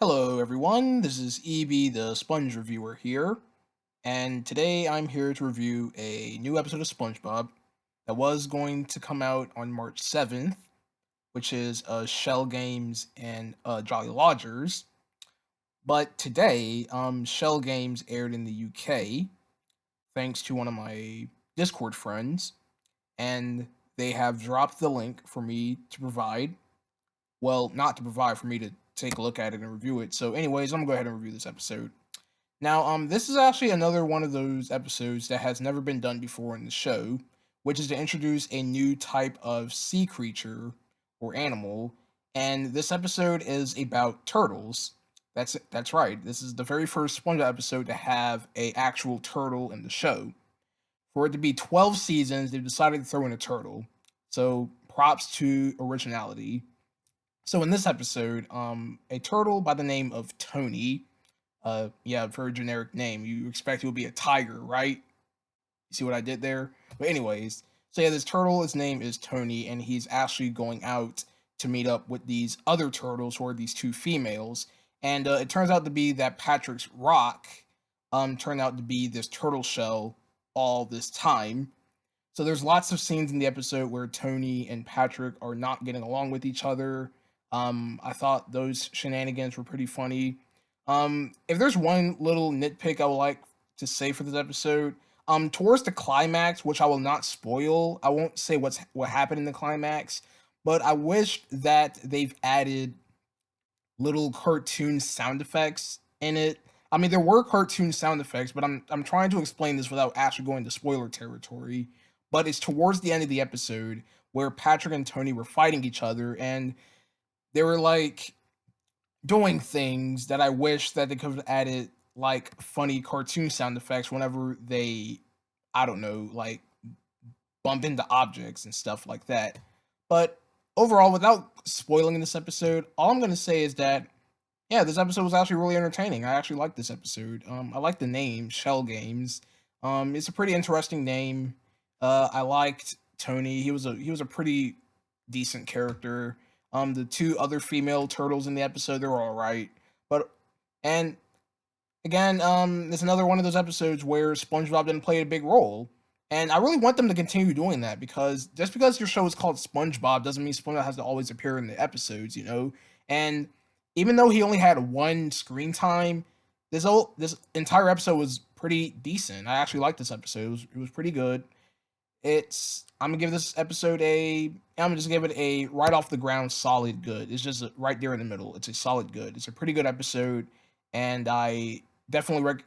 Hello everyone, this is EB the Sponge Reviewer here, and today I'm here to review a new episode of SpongeBob that was going to come out on March 7th, which is Shell Games and Jolly Lodgers. But today, Shell Games aired in the UK thanks to one of my Discord friends, and they have dropped the link for me to provide. Well, not to provide, for me to take a look at it and review it. So, anyways, I'm gonna go ahead and review this episode. Now, this is actually another one of those episodes that has never been done before in the show, which is to introduce a new type of sea creature or animal. And this episode is about turtles. That's right. This is the very first SpongeBob episode to have a actual turtle in the show. For it to be 12 seasons, they've decided to throw in a turtle. So props to originality. So in this episode, a turtle by the name of Tony, yeah, very generic name. You expect it would be a tiger, right? You see what I did there? But anyways, so yeah, this turtle, his name is Tony, and he's actually going out to meet up with these other turtles, who are these two females. And it turns out to be that Patrick's rock, turned out to be this turtle shell all this time. So there's lots of scenes in the episode where Tony and Patrick are not getting along with each other. I thought those shenanigans were pretty funny. If there's one little nitpick I would like to say for this episode, towards the climax, which I will not spoil, I won't say what happened in the climax, but I wish that they've added little cartoon sound effects in it. I mean, there were cartoon sound effects, but I'm trying to explain this without actually going to spoiler territory. But it's towards the end of the episode where Patrick and Tony were fighting each other, and they were like doing things that I wish that they could have added like funny cartoon sound effects whenever they, I don't know, like bump into objects and stuff like that. But overall, without spoiling this episode, all I'm gonna say is that yeah, this episode was actually really entertaining. I actually liked this episode. I like the name Shell Games. It's a pretty interesting name. I liked Tony. He was a pretty decent character. The two other female turtles in the episode, they were all right. But and again, it's another one of those episodes where SpongeBob didn't play a big role. And I really want them to continue doing that, because just because your show is called SpongeBob doesn't mean SpongeBob has to always appear in the episodes, you know? And even though he only had one screen time, this entire episode was pretty decent. I actually liked this episode. It was pretty good. I'm gonna give this episode I'm gonna just give it a right off the ground solid good. It's just right there in the middle. It's a solid good. It's a pretty good episode, and I definitely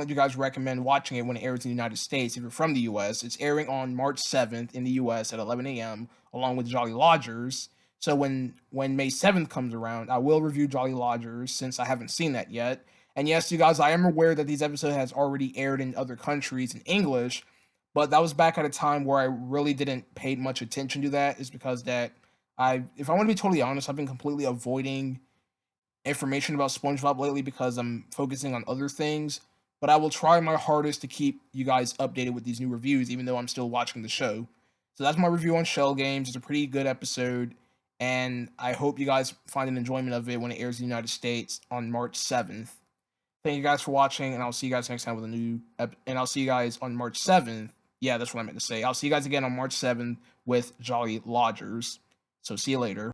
you guys recommend watching it when it airs in the United States. If you're from the US, it's airing on March 7th in the US at 11 a.m. along with Jolly Lodgers. So when May 7th comes around, I will review Jolly Lodgers since I haven't seen that yet. And yes, you guys, I am aware that these episodes has already aired in other countries in English, but that was back at a time where I really didn't pay much attention to that. Is because that if I want to be totally honest, I've been completely avoiding information about SpongeBob lately because I'm focusing on other things. But I will try my hardest to keep you guys updated with these new reviews, even though I'm still watching the show. So that's my review on Shell Games. It's a pretty good episode, and I hope you guys find an enjoyment of it when it airs in the United States on March 7th. Thank you guys for watching, and I'll see you guys next time with a new and I'll see you guys on March 7th. Yeah, that's what I meant to say. I'll see you guys again on March 7th with Jolly Lodgers. So see you later.